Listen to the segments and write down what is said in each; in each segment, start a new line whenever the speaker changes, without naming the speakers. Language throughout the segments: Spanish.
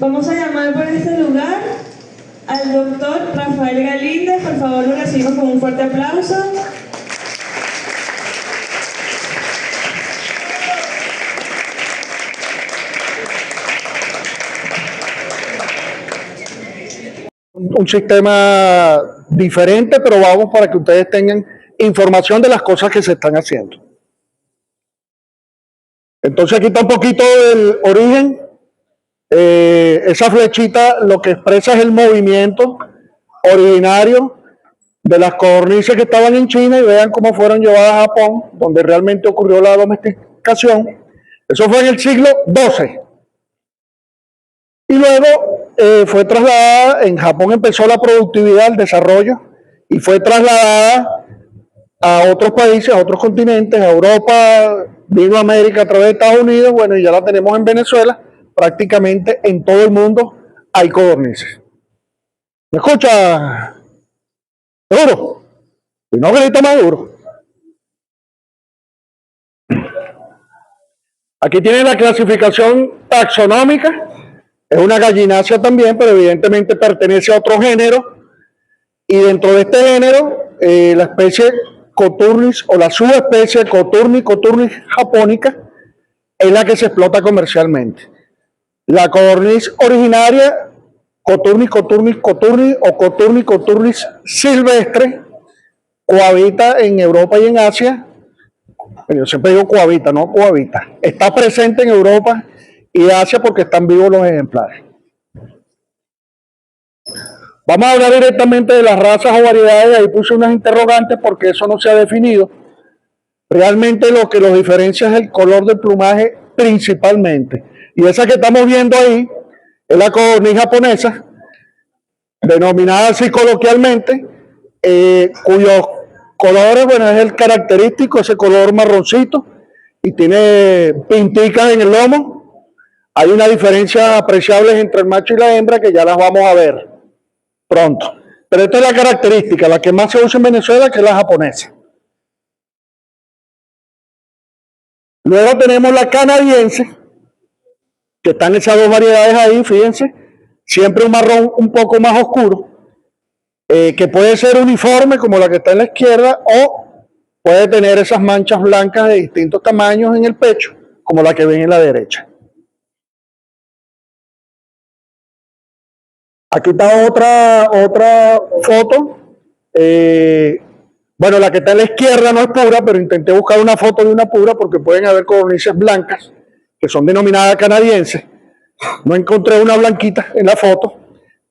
Vamos a llamar por este lugar al doctor Rafael Galíndez. Por favor, lo recibimos con un fuerte aplauso.
Un sistema diferente, pero vamos para que ustedes tengan información de las cosas que se están haciendo. Entonces aquí está un poquito del origen. Esa flechita lo que expresa es el movimiento originario de las codornices que estaban en China, y vean cómo fueron llevadas a Japón, donde realmente ocurrió la domesticación. Eso fue en el siglo XII. Y luego fue trasladada, en Japón empezó la productividad, el desarrollo, y fue trasladada a otros países, a otros continentes, a Europa, vino a América a través de Estados Unidos, bueno, y ya la tenemos en Venezuela. Prácticamente en todo el mundo hay codornices. ¿Me escucha? ¿Duro? Y no grita más duro. Aquí tienen la clasificación taxonómica. Es una gallinácea también, pero evidentemente pertenece a otro género. Y dentro de este género, la especie Cothurnis o la subespecie Cothurnis japonica es la que se explota comercialmente. La codorniz originaria, Cothurnis o Cothurnis silvestre, cohabita en Europa y en Asia. Yo siempre digo cohabita, no cohabita. Está presente en Europa y Asia porque están vivos los ejemplares. Vamos a hablar directamente de las razas o variedades. Ahí puse unas interrogantes porque eso no se ha definido. Realmente lo que los diferencia es el color del plumaje principalmente. Y esa que estamos viendo ahí es la codorniz japonesa, denominada así coloquialmente, cuyos colores, bueno, es el característico, ese color marroncito, y tiene pinticas en el lomo. Hay una diferencia apreciable entre el macho y la hembra que ya las vamos a ver pronto. Pero esta es la característica, la que más se usa en Venezuela, que es la japonesa. Luego tenemos la canadiense, que están esas dos variedades ahí, fíjense, siempre un marrón un poco más oscuro, que puede ser uniforme como la que está en la izquierda, o puede tener esas manchas blancas de distintos tamaños en el pecho, como la que ven en la derecha. Aquí está otra foto. Bueno, la que está en la izquierda no es pura, pero intenté buscar una foto de una pura porque pueden haber codornices blancas que son denominadas canadienses. No encontré una blanquita en la foto,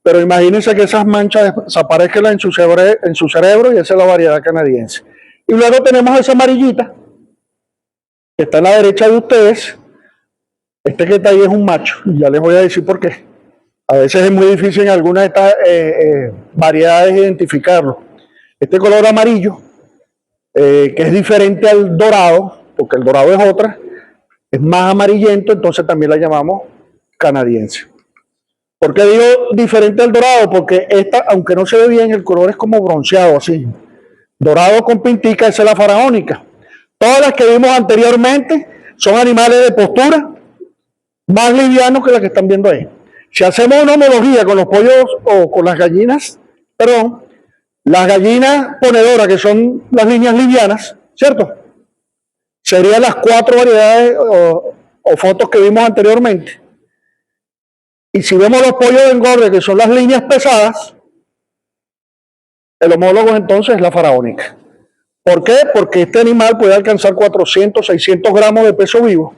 pero imagínense que esas manchas desaparezcan en su cerebro, y esa es la variedad canadiense. Y luego tenemos esa amarillita que está en la derecha de ustedes. Este que está ahí es un macho, y ya les voy a decir por qué. A veces es muy difícil en algunas de estas variedades identificarlo. Este color amarillo, que es diferente al dorado, porque el dorado es otra, es más amarillento, entonces también la llamamos canadiense. ¿Por qué digo diferente al dorado? Porque esta, aunque no se ve bien, el color es como bronceado, así. Dorado con pintica, esa es la faraónica. Todas las que vimos anteriormente son animales de postura más livianos que las que están viendo ahí. Si hacemos una homología con los pollos o con las gallinas, perdón, las gallinas ponedoras, que son las líneas livianas, ¿cierto? Serían las 4 variedades o fotos que vimos anteriormente. Y si vemos los pollos de engorde, que son las líneas pesadas, el homólogo entonces es la faraónica. ¿Por qué? Porque este animal puede alcanzar 400, 600 gramos de peso vivo,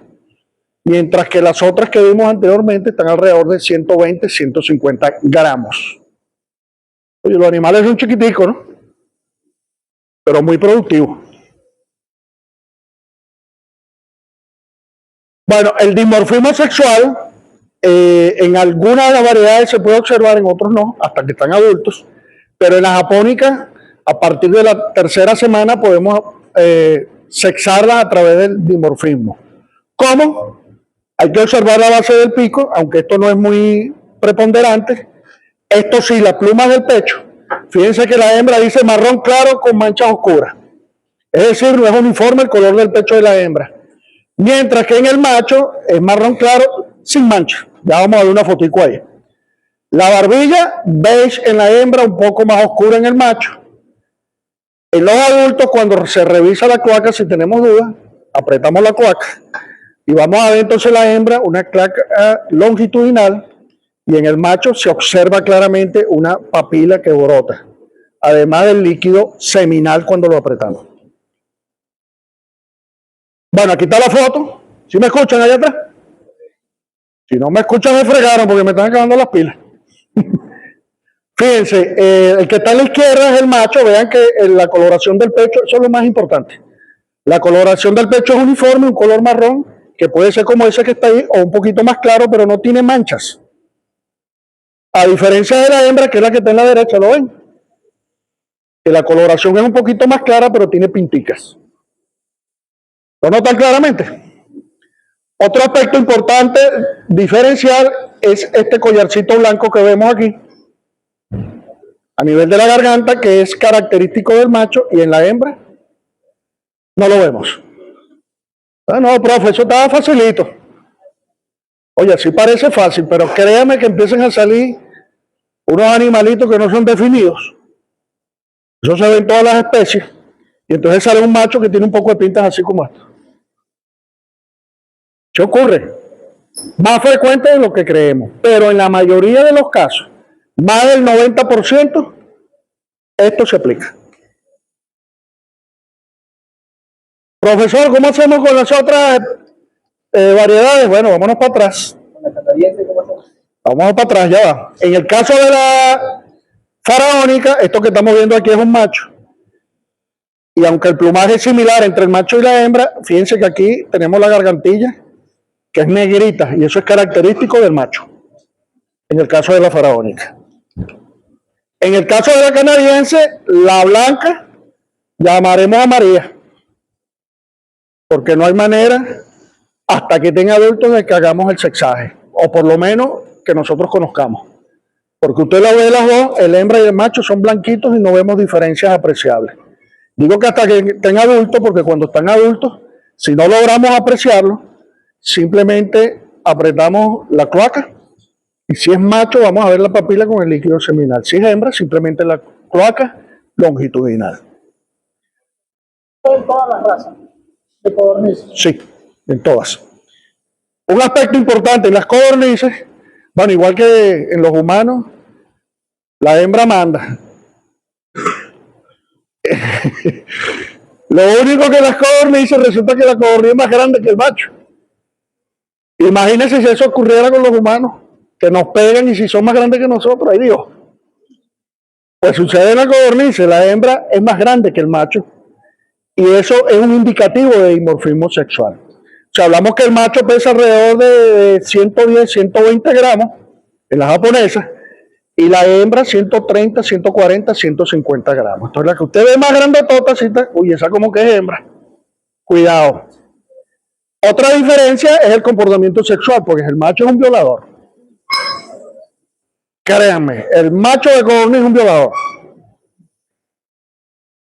mientras que las otras que vimos anteriormente están alrededor de 120, 150 gramos. Oye, los animales son chiquiticos, ¿no? Pero muy productivos. Bueno, el dimorfismo sexual en algunas de las variedades se puede observar, en otros no, hasta que están adultos, pero en la japónica, a partir de la 3ª semana podemos sexarlas a través del dimorfismo. ¿Cómo? Hay que observar la base del pico, aunque esto no es muy preponderante. Esto sí, las plumas del pecho. Fíjense que la hembra dice marrón claro con manchas oscuras. Es decir, no es uniforme el color del pecho de la hembra. Mientras que en el macho es marrón claro sin mancha. Ya vamos a ver una fotico ahí. La barbilla beige en la hembra, un poco más oscura en el macho. En los adultos, cuando se revisa la cloaca, si tenemos dudas, apretamos la cloaca y vamos a ver entonces la hembra, una cloaca longitudinal, y en el macho se observa claramente una papila que brota, además del líquido seminal cuando lo apretamos. Bueno, aquí está la foto. ¿Sí me escuchan allá atrás? Si no me escuchan, me fregaron porque me están acabando las pilas. Fíjense, el que está a la izquierda es el macho. Vean que la coloración del pecho, eso es lo más importante. La coloración del pecho es uniforme, un color marrón, que puede ser como ese que está ahí, o un poquito más claro, pero no tiene manchas. A diferencia de la hembra, que es la que está en la derecha, ¿lo ven? Que la coloración es un poquito más clara, pero tiene pinticas. ¿Lo notan claramente? Otro aspecto importante, diferencial, es este collarcito blanco que vemos aquí, a nivel de la garganta, que es característico del macho, y en la hembra no lo vemos. Ah, no, profe, eso estaba facilito. Oye, sí parece fácil, pero créame que empiezan a salir unos animalitos que no son definidos. Eso se ve en todas las especies. Y entonces sale un macho que tiene un poco de pintas así como esto. ¿Qué ocurre? Más frecuente de lo que creemos, pero en la mayoría de los casos, más del 90%, esto se aplica. Profesor, ¿cómo hacemos con las otras variedades? Bueno, vámonos para atrás. Vamos para atrás, ya va. En el caso de la faraónica, esto que estamos viendo aquí es un macho. Y aunque el plumaje es similar entre el macho y la hembra, fíjense que aquí tenemos la gargantilla, que es negrita, y eso es característico del macho, en el caso de la faraónica. En el caso de la canadiense, la blanca, llamaremos a María, porque no hay manera, hasta que tenga adultos, de que hagamos el sexaje, o por lo menos que nosotros conozcamos. Porque usted la ve las dos, el hembra y el macho son blanquitos y no vemos diferencias apreciables. Digo que hasta que estén adultos, porque cuando están adultos, si no logramos apreciarlo, simplemente apretamos la cloaca, y si es macho vamos a ver la papila con el líquido seminal. Si es hembra, simplemente la cloaca longitudinal.
En todas las razas de codornices.
Sí, en todas. Un aspecto importante en las codornices, bueno, igual que en los humanos, la hembra manda. Lo único que las codornices, resulta que la codorniz es más grande que el macho. Imagínense si eso ocurriera con los humanos, que nos pegan, y si son más grandes que nosotros, ay Dios. Pues sucede en la codorniz, la hembra es más grande que el macho, y eso es un indicativo de dimorfismo sexual. O sea, hablamos que el macho pesa alrededor de 110, 120 gramos en la japonesa, y la hembra 130, 140, 150 gramos. Entonces la que usted ve más grandotota, uy, esa como que es hembra. Cuidado. Otra diferencia es el comportamiento sexual, porque el macho es un violador. Créanme, el macho de codorniz es un violador.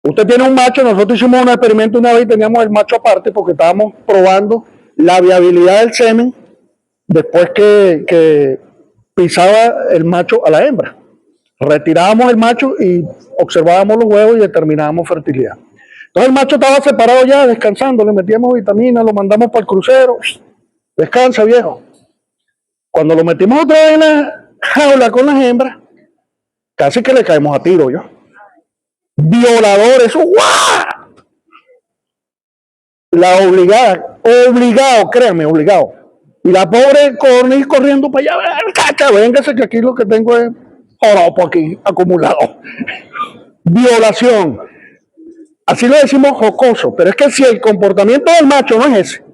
Usted tiene un macho, nosotros hicimos un experimento una vez y teníamos el macho aparte porque estábamos probando la viabilidad del semen después que pisaba el macho a la hembra. Retirábamos el macho y observábamos los huevos y determinábamos fertilidad. Entonces el macho estaba separado ya, descansando, le metíamos vitaminas, lo mandamos para el crucero. Descansa, viejo. Cuando lo metimos otra vez en la jaula con las hembras, casi que le caemos a tiro, yo. Violador, eso, ¡guau! La obligado, créanme, obligado. Y la pobre codorniz corriendo para allá, cacha, véngase que aquí lo que tengo es joropo aquí, acumulado. Violación. Así lo decimos jocoso, pero es que si el comportamiento del macho no es ese,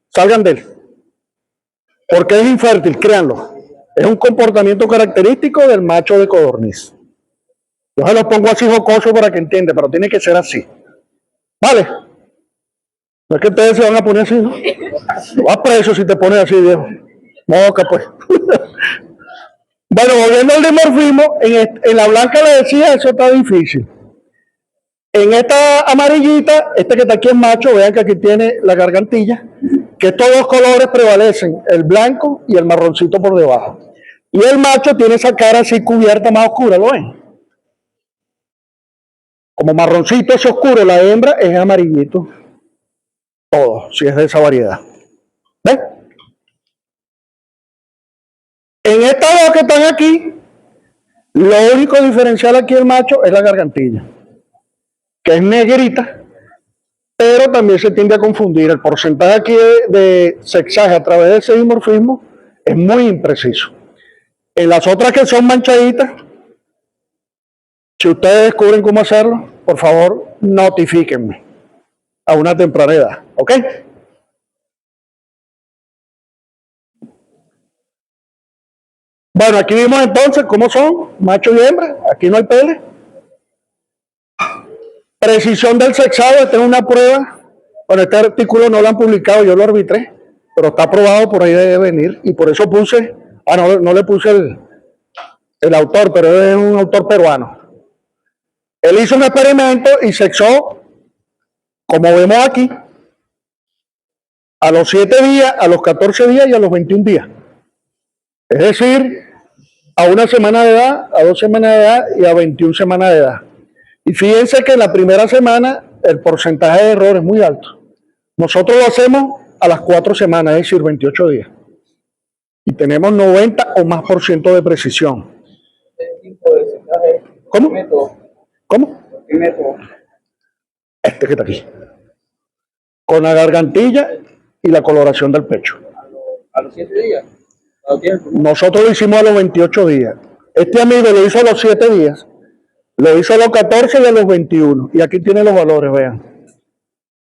salgan de él. Porque es infértil, créanlo. Es un comportamiento característico del macho de codorniz. Yo se los pongo así jocoso para que entiendan, pero tiene que ser así. ¿Vale? No es que ustedes se van a poner así, ¿no? Vas preso si te pones así, viejo. Moca, pues. Bueno, volviendo al dimorfismo, en la blanca le decía, eso está difícil. En esta amarillita, este que está aquí es macho, vean que aquí tiene la gargantilla. que estos dos colores prevalecen, el blanco y el marroncito por debajo. Y el macho tiene esa cara así cubierta más oscura, ¿lo ven? Como marroncito es oscuro, la hembra es amarillito. Todo, si es de esa variedad. ¿Ven? En estas dos que están aquí, lo único diferencial aquí del macho es la gargantilla, que es negrita, pero también se tiende a confundir. El porcentaje aquí de sexaje a través del ese dimorfismo es muy impreciso. En las otras que son manchaditas, si ustedes descubren cómo hacerlo, por favor, notifíquenme a una temprana edad, ¿ok? Bueno, aquí vimos entonces cómo son macho y hembra. Aquí no hay pele. Precisión del sexado, esta es una prueba. Bueno, este artículo no lo han publicado, yo lo arbitré, pero está aprobado, por ahí debe venir. Y por eso puse, no le puse el autor, pero es un autor peruano. Él hizo un experimento y sexó, como vemos aquí, a los 7 días, a los 14 días y a los 21 días. Es decir, a una semana de edad, a 2 semanas de edad y a 21 semanas de edad. Y fíjense que en la primera semana el porcentaje de error es muy alto. Nosotros lo hacemos a las 4 semanas, es decir, 28 días. Y tenemos 90 o más por ciento de precisión. ¿Cómo? ¿Cómo? Este que está aquí. Con la gargantilla y la coloración del pecho.
¿A los 7 días?
Nosotros lo hicimos a los 28 días. Este amigo lo hizo a los 7 días. Lo hizo a los 14 y a los 21. Y aquí tiene los valores, vean.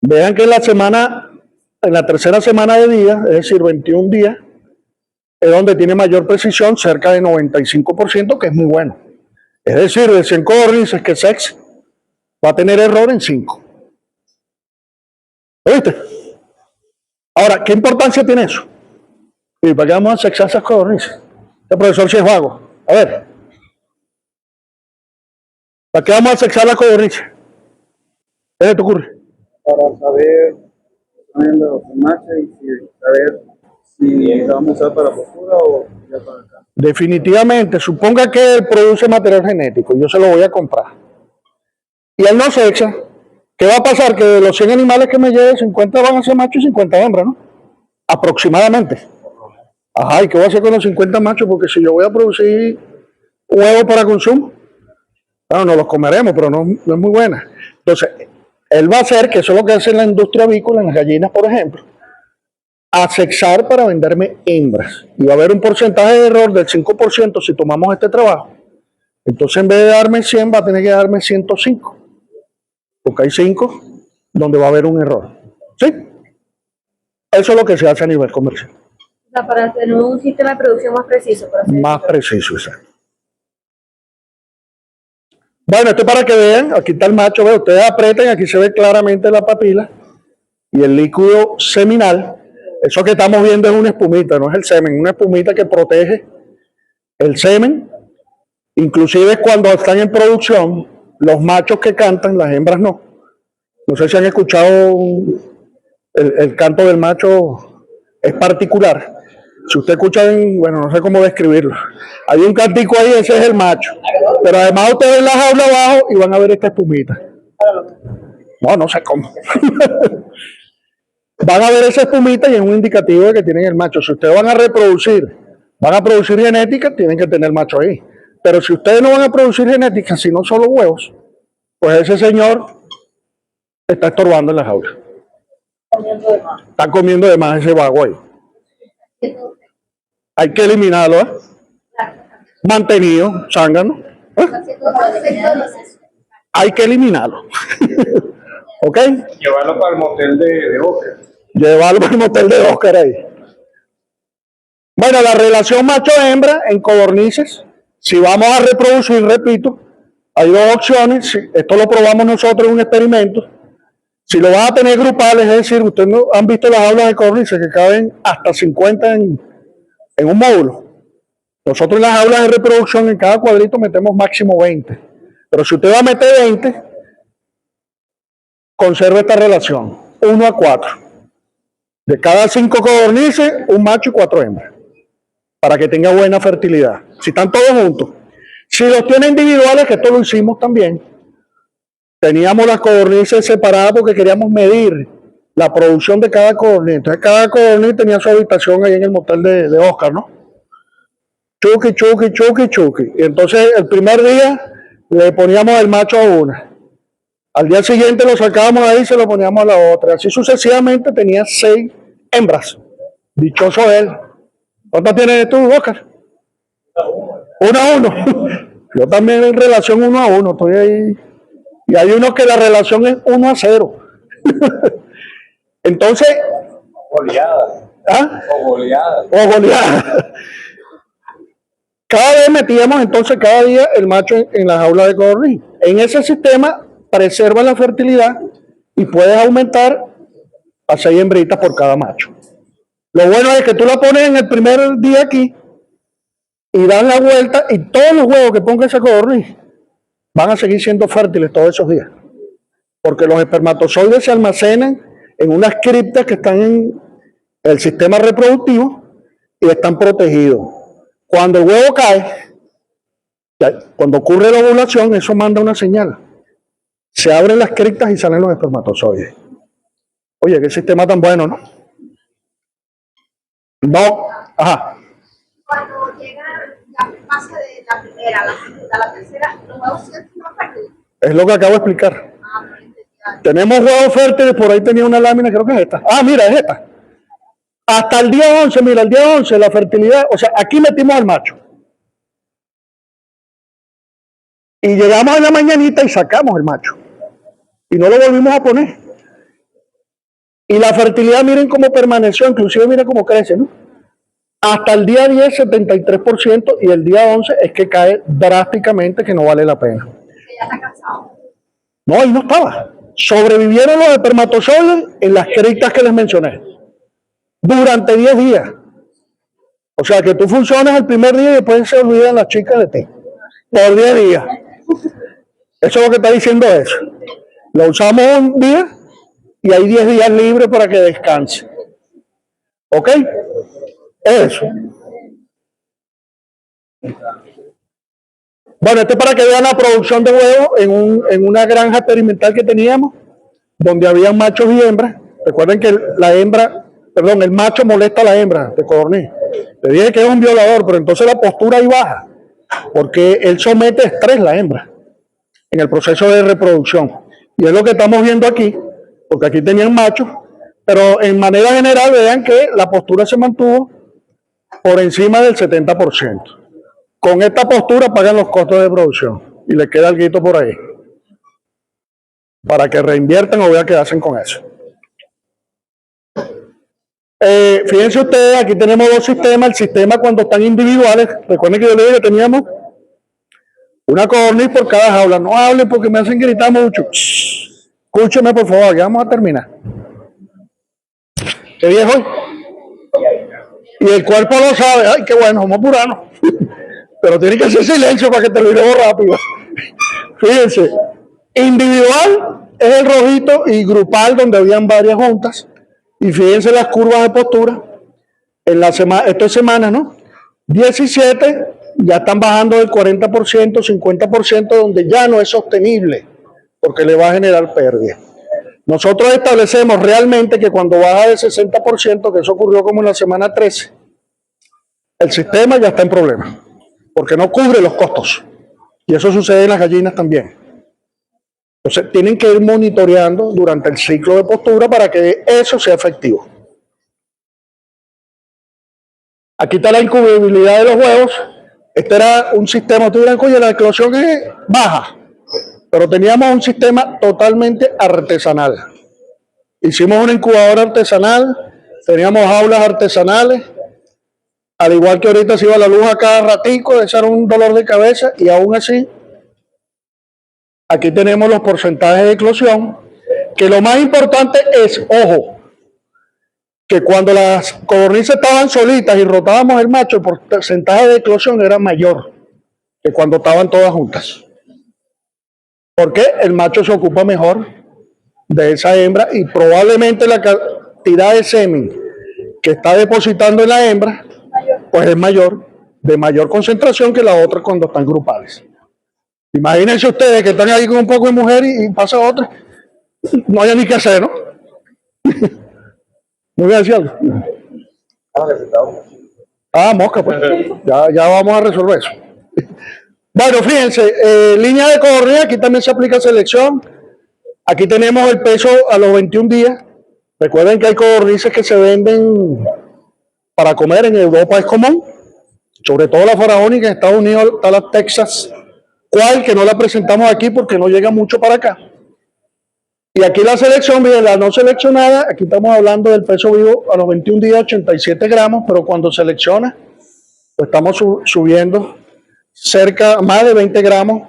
Vean que en la tercera semana de días, es decir, 21 días, es donde tiene mayor precisión, cerca de 95%, que es muy bueno. Es decir, de 100 codornices que sex va a tener error en 5. ¿Lo viste? Ahora, ¿qué importancia tiene eso? ¿Y para qué vamos a sexar esas codornices? El profesor sí es vago. A ver. ¿Para qué vamos a sexar las codornices? ¿Qué se te ocurre?
Para saber los machos y saber si la vamos a usar para postura o ya para acá.
Definitivamente, suponga que él produce material genético, yo se lo voy a comprar. Y él no sexa. ¿Qué va a pasar? Que de los 100 animales que me lleve, 50 van a ser machos y 50 hembras, ¿no? Aproximadamente. Ajá, ¿y qué voy a hacer con los 50 machos? Porque si yo voy a producir huevos para consumo, bueno, no los comeremos, pero no es muy buena. Entonces, él va a hacer, que eso es lo que hace en la industria avícola, en las gallinas, por ejemplo, a sexar para venderme hembras. Y va a haber un porcentaje de error del 5% si tomamos este trabajo. Entonces, en vez de darme 100, va a tener que darme 105. Porque hay 5 donde va a haber un error. ¿Sí? Eso es lo que se hace a nivel comercial.
O sea, para tener un sistema de producción más preciso.
Más preciso, exacto. Bueno, esto es para que vean, aquí está el macho, vean, ustedes apretan, aquí se ve claramente la papila y el líquido seminal. Eso que estamos viendo es una espumita, no es el semen, una espumita que protege el semen. Inclusive cuando están en producción, los machos que cantan, las hembras no. No sé si han escuchado el canto del macho, es particular. Si usted escucha, bueno, no sé cómo describirlo. Hay un cantico ahí, ese es el macho. Pero además ustedes ven la jaula abajo y van a ver esta espumita. No sé cómo. Van a ver esa espumita y es un indicativo de que tienen el macho. Si ustedes van a reproducir, van a producir genética, tienen que tener macho ahí. Pero si ustedes no van a producir genética, sino solo huevos, pues ese señor está estorbando en la jaula. Está comiendo de más ese vago ahí. Hay que eliminarlo, ¿eh? Mantenido, zángano. ¿Eh? Hay que eliminarlo. ¿Ok?
Llevarlo para el motel de Oscar.
Llevarlo para el motel de Oscar ahí. Bueno, la relación macho-hembra en codornices, si vamos a reproducir, repito, hay dos opciones. Esto lo probamos nosotros en un experimento. Si lo van a tener grupales, es decir, ustedes no han visto las aulas de codornices que caben hasta 50 en un módulo. Nosotros en las aulas de reproducción en cada cuadrito metemos máximo 20. Pero si usted va a meter 20, conserve esta relación, 1 a 4. De cada 5 codornices, un macho y 4 hembras, para que tenga buena fertilidad. Si están todos juntos. Si los tiene individuales, que esto lo hicimos también, teníamos las codornices separadas porque queríamos medir la producción de cada codorniz. Entonces cada codorniz tenía su habitación ahí en el motel de Oscar, ¿no? Chuki, chuki, chuki, chuki. Y entonces el primer día le poníamos el macho a una. Al día siguiente lo sacábamos ahí y se lo poníamos a la otra. Así sucesivamente tenía 6 hembras. Dichoso él. ¿Cuántas tienes tú, Oscar? 1 a 1. Yo también en relación 1 a 1. Estoy ahí. Y hay unos que la relación es 1 a 0. Entonces.
Goleada.
¿Ah?
O goleada.
O goleada. Cada vez metíamos entonces cada día el macho en la jaula de codorniz. En ese sistema preserva la fertilidad y puedes aumentar a 6 hembritas por cada macho. Lo bueno es que tú la pones en el primer día aquí y das la vuelta y todos los huevos que ponga ese codorniz van a seguir siendo fértiles todos esos días. Porque los espermatozoides se almacenan en unas criptas que están en el sistema reproductivo y están protegidos. Cuando el huevo cae, cuando ocurre la ovulación, eso manda una señal. Se abren las criptas y salen los espermatozoides. Oye, qué sistema tan bueno, ¿no? No, ajá.
Cuando llega, ya pasa de la primera a la segunda a la tercera, los huevos siguen siendo fértiles.
Es lo que acabo de explicar.
No entendía.
Tenemos huevos fértiles, por ahí tenía una lámina, creo que es esta. Ah, mira, es esta. Hasta el día 11, mira, el día 11, la fertilidad, o sea, aquí metimos al macho. Y llegamos en la mañanita y sacamos el macho. Y no lo volvimos a poner. Y la fertilidad, miren cómo permaneció, inclusive miren cómo crece, ¿no? Hasta el día 10, 73%, y el día 11 es que cae drásticamente, que no vale la pena.
Que ya está cansado.
No, ahí no estaba. Sobrevivieron los espermatozoides en las criptas que les mencioné. Durante 10 días. O sea que tú funcionas el primer día y después se olvidan las chicas de ti. Por 10 días. Eso es lo que está diciendo eso. Lo usamos un día y hay 10 días libres para que descanse. ¿Ok? Eso. Bueno, esto es para que vean la producción de huevos en una granja experimental que teníamos, donde había machos y hembras. Recuerden que el macho molesta a la hembra de codorniz. Le dije que es un violador, pero entonces la postura ahí baja, porque él somete estrés a la hembra en el proceso de reproducción. Y es lo que estamos viendo aquí, porque aquí tenían machos, pero en manera general vean que la postura se mantuvo por encima del 70%. Con esta postura pagan los costos de producción y le queda algo por ahí para que reinviertan o vean qué hacen con eso. Fíjense ustedes, aquí tenemos 2 sistemas. El sistema cuando están individuales, recuerden que yo les dije que teníamos una codorniz por cada jaula. No hablen porque me hacen gritar mucho. Escúcheme por favor, ya vamos a terminar. ¿Qué viejo? Y el cuerpo lo sabe. Ay, qué bueno, vamos a apurarnos. Pero tiene que hacer silencio para que terminemos rápido. Fíjense, individual es el rojito y grupal donde habían varias juntas. Y fíjense las curvas de postura. En la semana, esto es semanas, ¿no? 17 ya están bajando del 40%, 50%, donde ya no es sostenible, porque le va a generar pérdida. Nosotros establecemos realmente que cuando baja del 60%, que eso ocurrió como en la semana 13, el sistema ya está en problemas, porque no cubre los costos. Y eso sucede en las gallinas también. Entonces tienen que ir monitoreando durante el ciclo de postura para que eso sea efectivo. Aquí está la incubibilidad de los huevos. Este era un sistema, ustedes dirán, oye, la eclosión es baja, pero teníamos un sistema totalmente artesanal. Hicimos una incubadora artesanal, teníamos jaulas artesanales, al igual que ahorita se iba la luz a cada ratico, ese era un dolor de cabeza, y aún así, aquí tenemos los porcentajes de eclosión, que lo más importante es, ojo, que cuando las codornices estaban solitas y rotábamos el macho, el porcentaje de eclosión era mayor que cuando estaban todas juntas. Porque el macho se ocupa mejor de esa hembra y probablemente la cantidad de semen que está depositando en la hembra, pues es mayor, de mayor concentración que la otra cuando están grupales. Imagínense ustedes que están ahí con un poco de mujer y pasa otra, no hay ni qué hacer, ¿no? ¿No voy a decir algo? Ah, mosca, pues. Ya vamos a resolver eso. Bueno, fíjense, línea de codorniz, aquí también se aplica selección. Aquí tenemos el peso a los 21 días. Recuerden que hay codornices que se venden para comer, en Europa es común, sobre todo la faraónica, en Estados Unidos está la Texas, cual que no la presentamos aquí porque no llega mucho para acá. Y aquí la selección, miren, la no seleccionada, aquí estamos hablando del peso vivo a los 21 días, 87 gramos, pero cuando selecciona, pues estamos subiendo cerca, más de 20 gramos,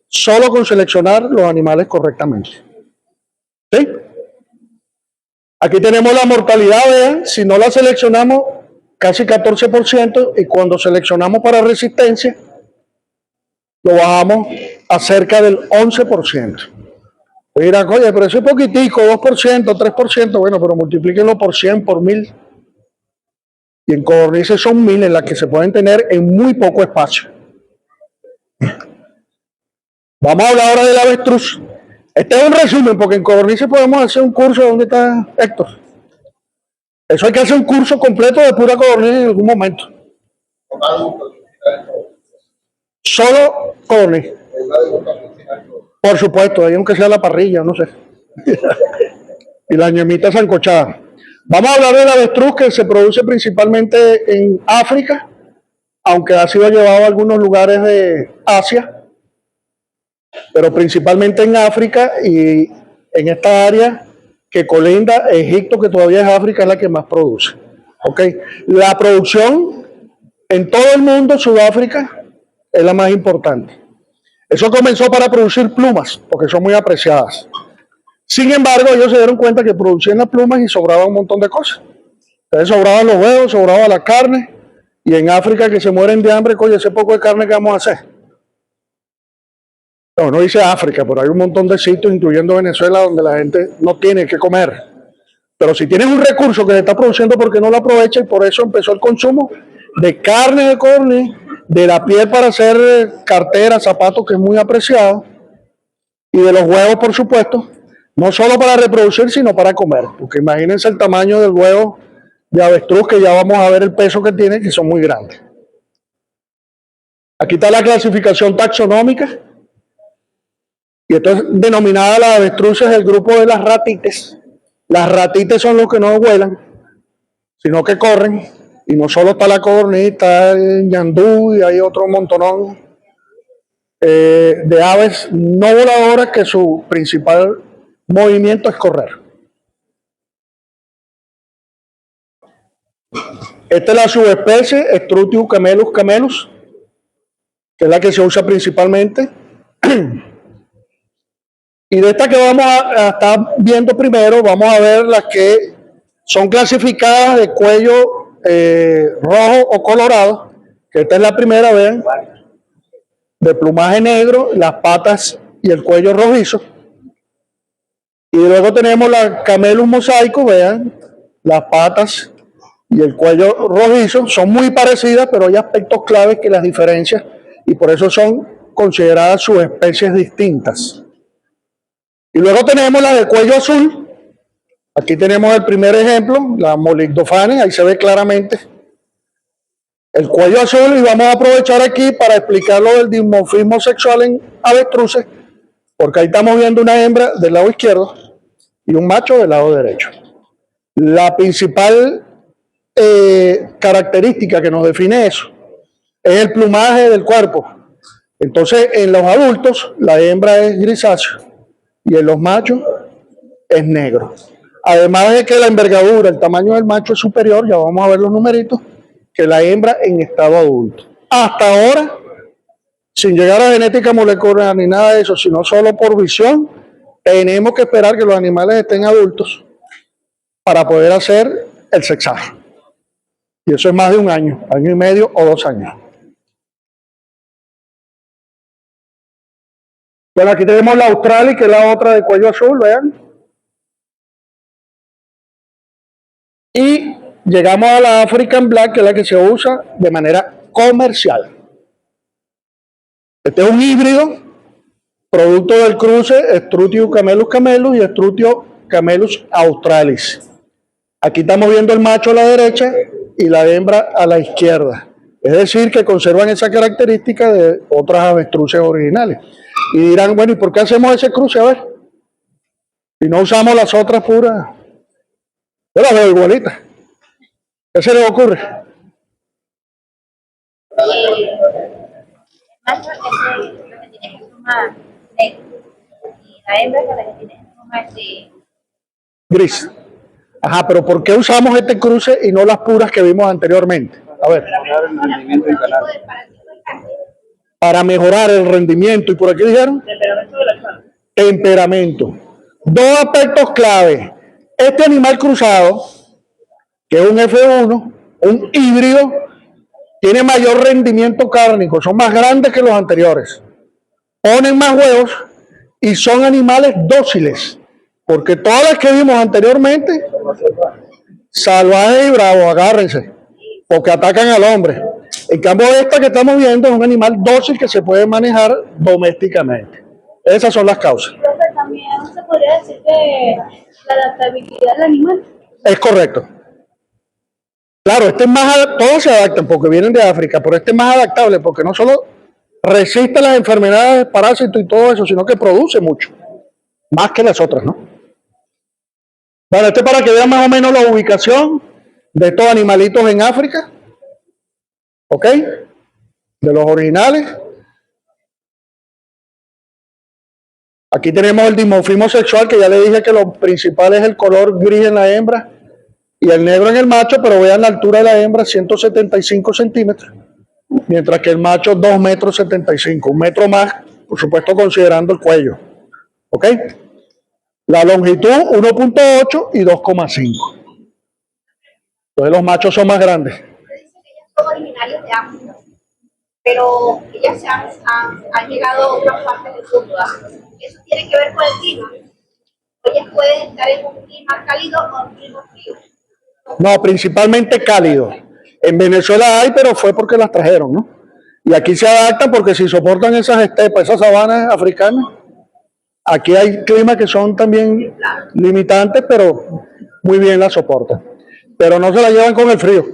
solo con seleccionar los animales correctamente. ¿Sí? Aquí tenemos la mortalidad, vean, si no la seleccionamos, casi 14%, y cuando seleccionamos para resistencia, lo bajamos a cerca del 11%. Mira, oye, pero eso es poquitico, 2%, 3%, bueno, pero multiplíquenlo por 100, por 1000. Y en codornices son 1000 en las que se pueden tener en muy poco espacio. Vamos a hablar ahora del avestruz. Este es un resumen, porque en codornices podemos hacer un curso. ¿Dónde está Héctor? Eso hay que hacer un curso completo de pura codorniz en algún momento. Solo codorniz. Por supuesto, ahí aunque sea la parrilla, no sé. Y la ñemita sancochada. Vamos a hablar del avestruz, que se produce principalmente en África, aunque ha sido llevado a algunos lugares de Asia, pero principalmente en África, y en esta área que colinda Egipto, que todavía es África, es la que más produce. ¿Okay? La producción en todo el mundo, Sudáfrica es la más importante. Eso comenzó para producir plumas, porque son muy apreciadas. Sin embargo, ellos se dieron cuenta que producían las plumas y sobraba un montón de cosas. Entonces sobraban los huevos, sobraba la carne, y en África que se mueren de hambre, coño, ese poco de carne que vamos a hacer. No dice África, pero hay un montón de sitios, incluyendo Venezuela, donde la gente no tiene que comer. Pero si tienes un recurso que se está produciendo, ¿por qué no lo aprovecha? Y por eso empezó el consumo de carne de codorniz, de la piel para hacer carteras, zapatos, que es muy apreciado, y de los huevos, por supuesto, no solo para reproducir, sino para comer. Porque imagínense el tamaño del huevo de avestruz, que ya vamos a ver el peso que tiene, que son muy grandes. Aquí está la clasificación taxonómica, y esto es denominada las avestruces del grupo de las ratites. Las ratites son los que no vuelan, sino que corren, y no solo está la codorniz, está el ñandú, y hay otro montonón de aves no voladoras que su principal movimiento es correr. Esta es la subespecie Struthio camelus camelus, que es la que se usa principalmente. Y de esta que vamos a estar viendo primero, vamos a ver las que son clasificadas de cuello rojo o colorado, que esta es la primera, vean, de plumaje negro, las patas y el cuello rojizo. Y luego tenemos la Camelus mosaico, vean, las patas y el cuello rojizo, son muy parecidas, pero hay aspectos claves que las diferencian, y por eso son consideradas subespecies distintas. Y luego tenemos la de cuello azul. Aquí tenemos el primer ejemplo, la Molygdophanes, ahí se ve claramente el cuello azul, y vamos a aprovechar aquí para explicar lo del dimorfismo sexual en avestruces, porque ahí estamos viendo una hembra del lado izquierdo y un macho del lado derecho. La principal característica que nos define eso es el plumaje del cuerpo. Entonces, en los adultos la hembra es grisáceo y en los machos es negro. Además de que la envergadura, el tamaño del macho es superior, ya vamos a ver los numeritos, que la hembra en estado adulto. Hasta ahora, sin llegar a genética molecular ni nada de eso, sino solo por visión, tenemos que esperar que los animales estén adultos para poder hacer el sexaje. Y eso es más de un año y medio o 2 años. Bueno, aquí tenemos la Australis, que es la otra de cuello azul, vean. Y llegamos a la African Black, que es la que se usa de manera comercial. Este es un híbrido, producto del cruce Struthio camelus camelus y Struthio camelus australis. Aquí estamos viendo el macho a la derecha y la hembra a la izquierda. Es decir, que conservan esa característica de otras avestruces originales. Y dirán, bueno, ¿y por qué hacemos ese cruce? A ver, y no usamos las otras puras. Yo las veo igualitas. ¿Qué se les ocurre?
Macho es lo que tiene estómago negro. Y la hembra es la que tiene estómago
Gris. Ajá, pero ¿por qué usamos este cruce y no las puras que vimos anteriormente? A ver.
Mejorar el rendimiento del canal.
Para mejorar el rendimiento. ¿Y por aquí dijeron?
Temperamento de la carne.
Temperamento. Dos aspectos clave. Este animal cruzado, que es un F1, un híbrido, tiene mayor rendimiento cárnico, son más grandes que los anteriores, ponen más huevos y son animales dóciles, porque todas las que vimos anteriormente, salvajes y bravos, agárrense, porque atacan al hombre. En cambio, esta que estamos viendo es un animal dócil que se puede manejar domésticamente. Esas son las causas.
Profe, también se podría decir que la adaptabilidad del animal.
Es correcto. Claro, este es más, todos se adaptan porque vienen de África, pero este es más adaptable porque no solo resiste las enfermedades, parásitos y todo eso, sino que produce mucho, más que las otras, ¿no? Bueno, este para que vean más o menos la ubicación de estos animalitos en África, ¿ok? De los originales. Aquí tenemos el dimorfismo sexual, que ya le dije que lo principal es el color gris en la hembra y el negro en el macho, pero vean la altura de la hembra, 175 centímetros, mientras que el macho 2 metros 75, 1 metro más, por supuesto considerando el cuello. ¿Ok? La longitud 1.8 y 2.5. Entonces los machos son más grandes.
Usted dice que ellas son originarias de África, pero ellas han llegado a otras partes del mundo. ¿Eso tiene que ver con el clima? Ellas pueden estar en un clima cálido o un clima frío.
No, principalmente cálido. En Venezuela hay, pero fue porque las trajeron, ¿no? Y aquí se adaptan porque si soportan esas estepas, esas sabanas africanas, aquí hay climas que son también limitantes, pero muy bien las soportan. Pero no se la llevan con el frío.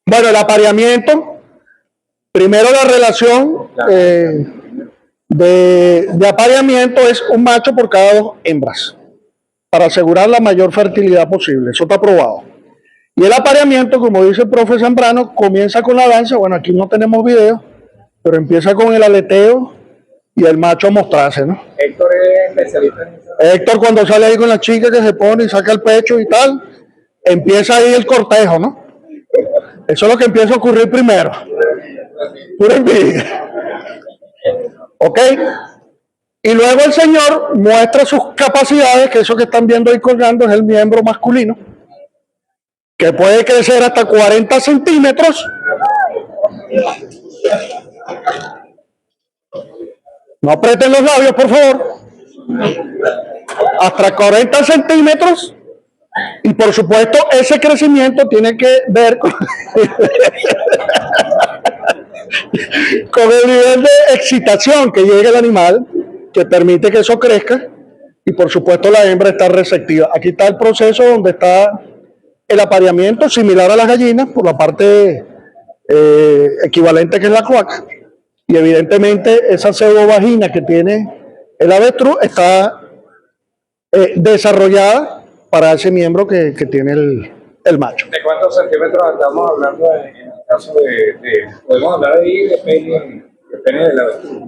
Bueno, el apareamiento. Primero la relación de apareamiento es un macho por cada 2 hembras, para asegurar la mayor fertilidad posible. Eso está probado. Y el apareamiento, como dice el profe Zambrano, comienza con la danza. Bueno, aquí no tenemos video, pero empieza con el aleteo y el macho a mostrarse, ¿no?
Héctor es especialista en eso.
Héctor, cuando sale ahí con la chica que se pone y saca el pecho y tal, empieza ahí el cortejo, ¿no? Eso es lo que empieza a ocurrir primero. Pura envidia. ¿Ok? Y luego el señor muestra sus capacidades, que eso que están viendo ahí colgando es el miembro masculino, que puede crecer hasta 40 centímetros. No aprieten los labios, por favor. Hasta 40 centímetros. Y por supuesto, ese crecimiento tiene que ver con el nivel de excitación que llega el animal, que permite que eso crezca. Y por supuesto, la hembra está receptiva. Aquí está el proceso donde está el apareamiento, similar a las gallinas, por la parte equivalente que es la cloaca. Y evidentemente, esa pseudovagina que tiene el avestruz está desarrollada para ese miembro que tiene el macho.
¿De cuántos centímetros estamos hablando en el caso podemos hablar ahí depende de la avestruz?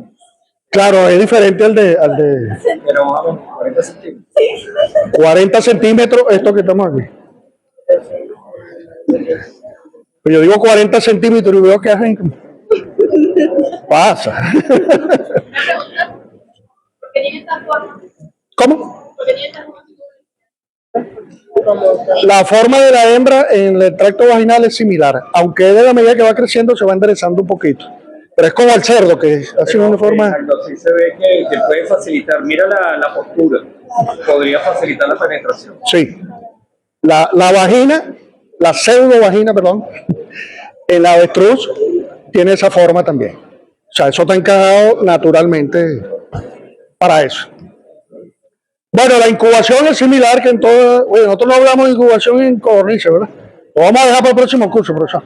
Claro, es diferente al de
Pero más o menos 40 centímetros.
40 centímetros, esto que estamos aquí. Pues yo digo 40 centímetros y veo que hacen. Pasa.
¿Por qué tiene esta forma?
¿Cómo?
¿Por qué tiene esta forma?
La forma de la hembra en el tracto vaginal es similar, aunque de la medida que va creciendo se va enderezando un poquito. Pero es como el cerdo, que hace una forma.
Exacto, sí se ve que puede facilitar. Mira la postura. podría facilitar la penetración.
Sí. La vagina, la pseudo-vagina, perdón, el avestruz tiene esa forma también. O sea, eso está encajado naturalmente para eso. Bueno, la incubación es similar que en todo. Oye, nosotros no hablamos de incubación en codornices, ¿verdad? Lo vamos a dejar para el próximo curso, profesor.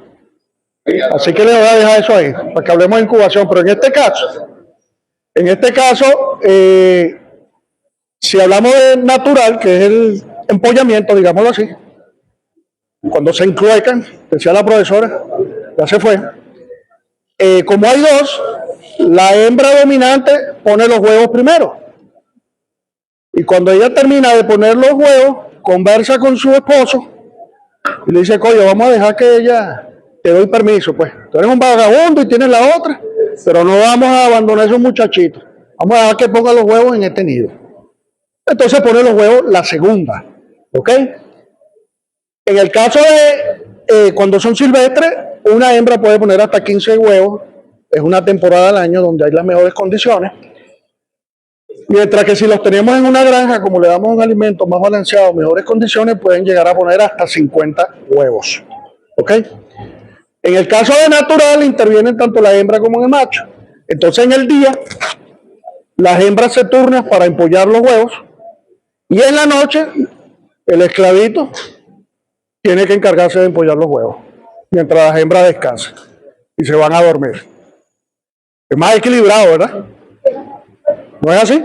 Así que les voy a dejar eso ahí, para que hablemos de incubación. Pero en este caso, si hablamos de natural, que es el empollamiento, digámoslo así, cuando se encruecan, decía la profesora, ya se fue. Como hay dos, la hembra dominante pone los huevos primero. Y cuando ella termina de poner los huevos, conversa con su esposo y le dice, coño, vamos a dejar que ella, te doy permiso, pues. Tú eres un vagabundo y tienes la otra, pero no vamos a abandonar a esos muchachitos. Vamos a dejar que ponga los huevos en este nido. Entonces pone los huevos la segunda, ¿ok? En el caso de cuando son silvestres, una hembra puede poner hasta 15 huevos. Es una temporada del año donde hay las mejores condiciones. Mientras que si los tenemos en una granja, como le damos un alimento más balanceado, mejores condiciones, pueden llegar a poner hasta 50 huevos. ¿Ok? En el caso de natural, intervienen tanto la hembra como el macho. Entonces, en el día, las hembras se turnan para empollar los huevos. Y en la noche, el esclavito tiene que encargarse de empollar los huevos, mientras las hembras descansan y se van a dormir. Es más equilibrado, ¿verdad? ¿No es así?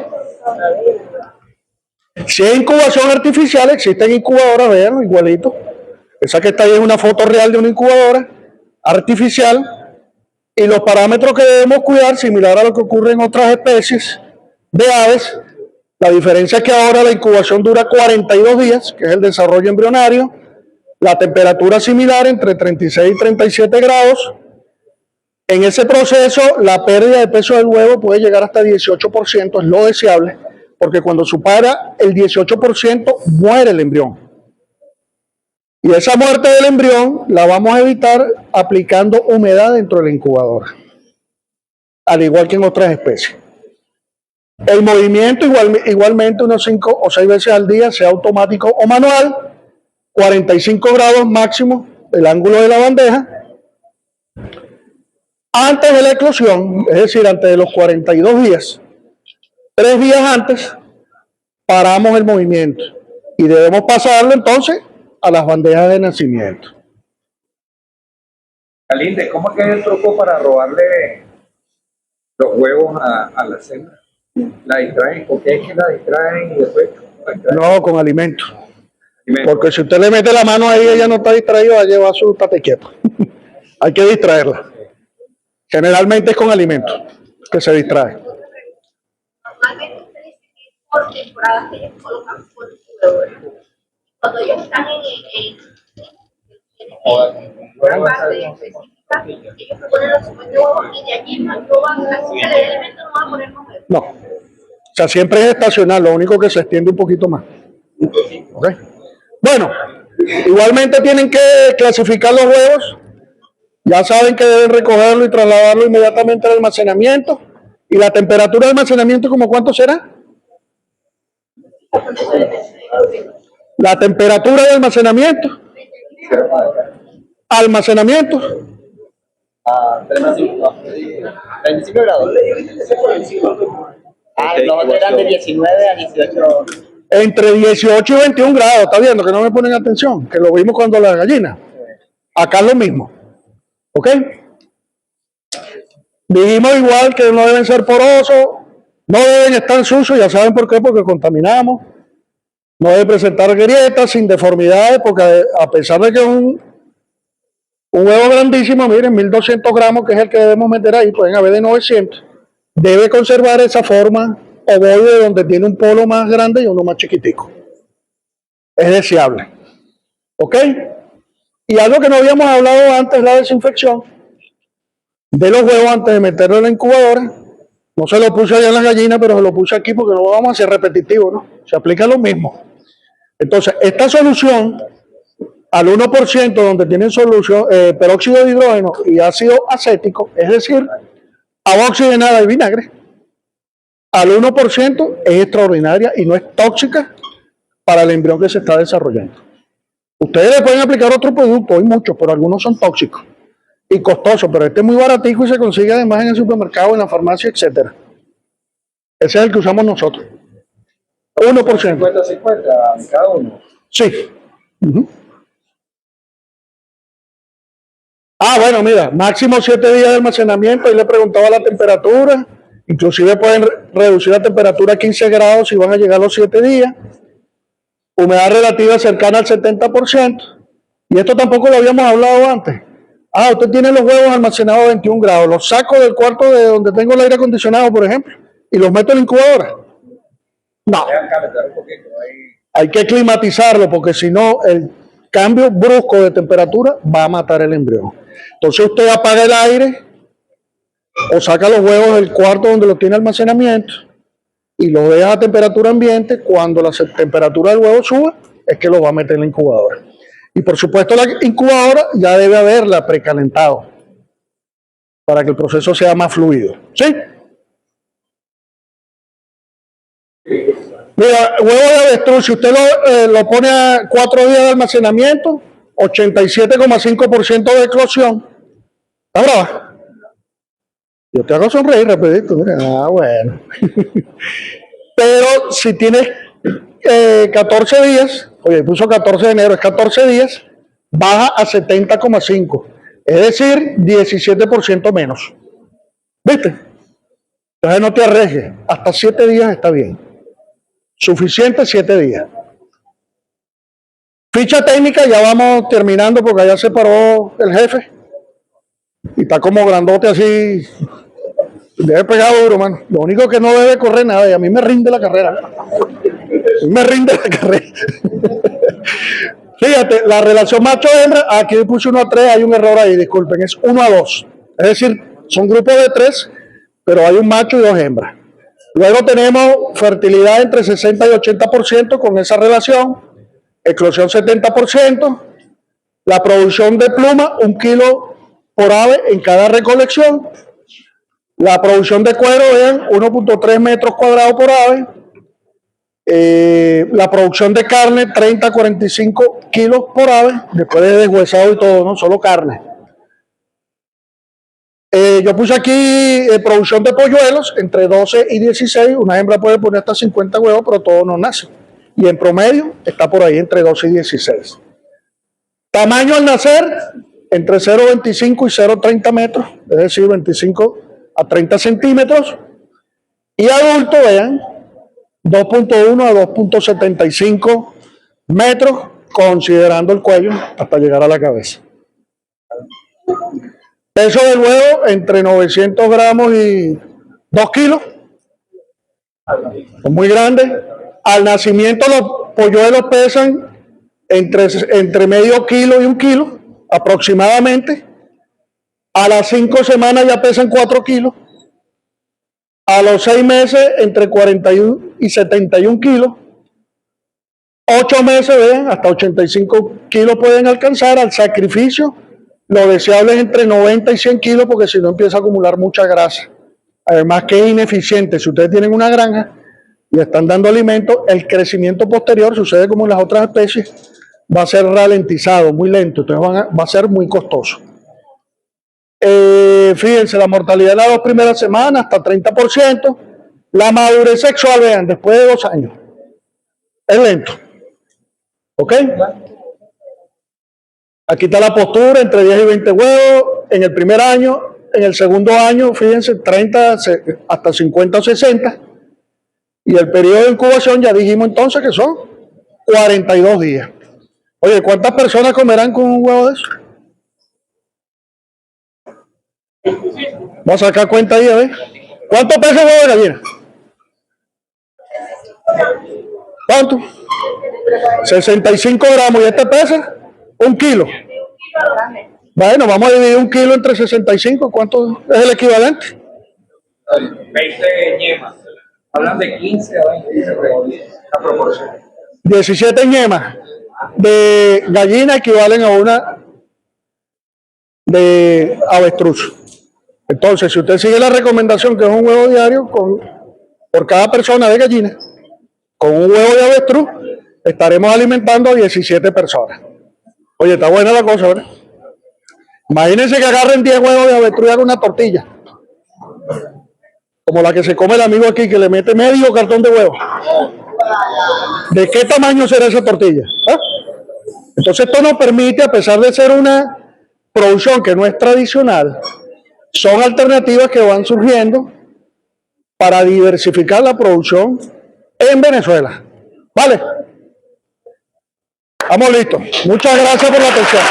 Si es incubación artificial, existen incubadoras, vean, igualito. Esa que está ahí es una foto real de una incubadora artificial. Y los parámetros que debemos cuidar, similar a lo que ocurre en otras especies de aves, la diferencia es que ahora la incubación dura 42 días, que es el desarrollo embrionario. La temperatura similar entre 36 y 37 grados. En ese proceso, la pérdida de peso del huevo puede llegar hasta 18%, es lo deseable, porque cuando supera el 18%, muere el embrión. Y esa muerte del embrión la vamos a evitar aplicando humedad dentro de la incubadora, al igual que en otras especies. El movimiento igualmente unos 5 o 6 veces al día, sea automático o manual, 45 grados máximo el ángulo de la bandeja. Antes de la eclosión, es decir, antes de los 42 días, 3 días antes, paramos el movimiento y debemos pasarlo entonces a las bandejas de nacimiento.
Galinde, ¿cómo es que es el truco para robarle los huevos a las hembras? ¿La distraen? ¿Por qué es que la distraen y después la distraen?
No, con alimento. Porque si usted le mete la mano ahí, ella no está distraída, va a llevar su tate quieto. Hay que distraerla. Generalmente es con alimento que se distrae.
Normalmente usted dice que es por temporadas que ellos colocan por su huevo. Cuando ellos están en una parte específica, ellos ponen los 50 huevos y de allí no van, así se le dé alimento, no van a poner más huevos.
No. O sea, siempre es estacional, lo único que se extiende un poquito más. ¿Okay? Bueno, igualmente tienen que clasificar los huevos. Ya saben que deben recogerlo y trasladarlo inmediatamente al almacenamiento. ¿Y la temperatura de almacenamiento como cuánto será? La temperatura de almacenamiento. Almacenamiento.
A 35 grados. Los otros eran de 19 a 18.
Entre 18 y 21 grados, está viendo que no me ponen atención, que lo vimos cuando la gallina. Acá es lo mismo. ¿Ok? Dijimos igual que no deben ser porosos, no deben estar sucios, ya saben por qué, porque contaminamos. No debe presentar grietas, sin deformidades, porque a pesar de que es un huevo grandísimo, miren, 1200 gramos, que es el que debemos meter ahí, pueden haber de 900, debe conservar esa forma ovoide donde tiene un polo más grande y uno más chiquitico. Es deseable. ¿Ok? Y algo que no habíamos hablado antes, la desinfección de los huevos antes de meterlo en la incubadora. No se lo puse allá en las gallinas, pero se lo puse aquí porque no lo vamos a hacer repetitivo, ¿no? Se aplica lo mismo. Entonces, esta solución al 1% donde tienen solución, peróxido de hidrógeno y ácido acético, es decir, agua oxigenada y vinagre, al 1% es extraordinaria y no es tóxica para el embrión que se está desarrollando. Ustedes le pueden aplicar otro producto, hay muchos, pero algunos son tóxicos y costosos, pero este es muy baratico y se consigue además en el supermercado, en la farmacia, etcétera. Ese es el que usamos nosotros. 1%.
50-50 cada uno.
Sí. Ujú. Bueno, mira, máximo 7 días de almacenamiento, ahí le preguntaba la temperatura, inclusive pueden reducir la temperatura a 15 grados si van a llegar a los 7 días, humedad relativa cercana al 70%, y esto tampoco lo habíamos hablado antes. Usted tiene los huevos almacenados a 21 grados, los saco del cuarto de donde tengo el aire acondicionado, por ejemplo, y los meto en la incubadora. No,
Dejan calentar un poquito ahí.
hay que climatizarlo porque si no el cambio brusco de temperatura va a matar el embrión. Entonces usted apaga el aire o saca los huevos del cuarto donde los tiene almacenamiento y los deja a temperatura ambiente. Cuando la temperatura del huevo suba es que los va a meter en la incubadora. Y por supuesto la incubadora ya debe haberla precalentado para que el proceso sea más fluido. ¿Sí? Mira, huevo de avestruz, si usted lo pone a 4 días de almacenamiento, 87,5% de eclosión. ¿Está brava? Yo te hago sonreír rapidito. Mira. Bueno. Pero si tienes 14 días, oye, puso 14 de enero, es 14 días, baja a 70,5. Es decir, 17% menos. ¿Viste? Entonces no te arriesgues. Hasta 7 días está bien. Suficiente 7 días. Ficha técnica, ya vamos terminando porque ya se paró el jefe. Y está como grandote así. Debe pegar duro, mano. Lo único que no debe correr nada y a mí me rinde la carrera. A mí me rinde la carrera. Fíjate, la relación macho-hembra, aquí puse 1-3, hay un error ahí, disculpen, es 1-2. Es decir, son grupos de 3, pero hay un macho y 2 hembras. Luego tenemos fertilidad entre 60 y 80% con esa relación, eclosión 70%, la producción de pluma, 1 kilo por ave en cada recolección, la producción de cuero, vean, 1.3 metros cuadrados por ave, la producción de carne, 30 a 45 kilos por ave, después de deshuesado y todo, no solo carne. Yo puse aquí producción de polluelos entre 12 y 16. Una hembra puede poner hasta 50 huevos, pero todos no nacen. Y en promedio está por ahí entre 12 y 16. Tamaño al nacer entre 0,25 y 0,30 metros, es decir, 25 a 30 centímetros. Y adulto, vean, 2.1 a 2.75 metros, considerando el cuello hasta llegar a la cabeza. Peso del huevo entre 900 gramos y 2 kilos. Es muy grande. Al nacimiento los polluelos pesan entre medio kilo y 1 kilo aproximadamente. A las 5 semanas ya pesan 4 kilos. A los 6 meses entre 41 y 71 kilos. 8 meses, vean, hasta 85 kilos pueden alcanzar. Al sacrificio, lo deseable es entre 90 y 100 kilos porque si no empieza a acumular mucha grasa. Además que es ineficiente. Si ustedes tienen una granja y le están dando alimento, el crecimiento posterior sucede como en las otras especies, va a ser ralentizado, muy lento, entonces va a ser muy costoso. Fíjense, la mortalidad en las 2 primeras semanas hasta 30%. La madurez sexual, vean, después de 2 años. Es lento. ¿Ok? Aquí está la postura, entre 10 y 20 huevos en el primer año. En el segundo año, fíjense, 30 hasta 50 o 60. Y el periodo de incubación ya dijimos entonces que son 42 días. Oye, ¿cuántas personas comerán con un huevo de eso? Vamos a sacar cuenta ahí, a ver. ¿Cuánto pesa el huevo de gallina? ¿Cuánto? 65 gramos. ¿Y este pesa? 1 kilo. Bueno, vamos a dividir 1 kilo entre 65. ¿Cuánto es el equivalente?
20 ñemas. Hablan de 15 a 20 la proporción.
17 ñemas de gallina equivalen a una de avestruz. Entonces, si usted sigue la recomendación, que es un huevo diario, con por cada persona de gallina. Con un huevo de avestruz estaremos alimentando a 17 personas. Oye, está buena la cosa, ¿verdad? Imagínense que agarren 10 huevos de avestruz y hagan una tortilla. Como la que se come el amigo aquí, que le mete medio cartón de huevo. ¿De qué tamaño será esa tortilla? ¿Ah? Entonces esto nos permite, a pesar de ser una producción que no es tradicional, son alternativas que van surgiendo para diversificar la producción en Venezuela. ¿Vale? Estamos listos. Muchas gracias por la atención.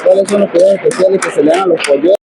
¿Cuáles son los cuidados especiales que se le dan a los pollos?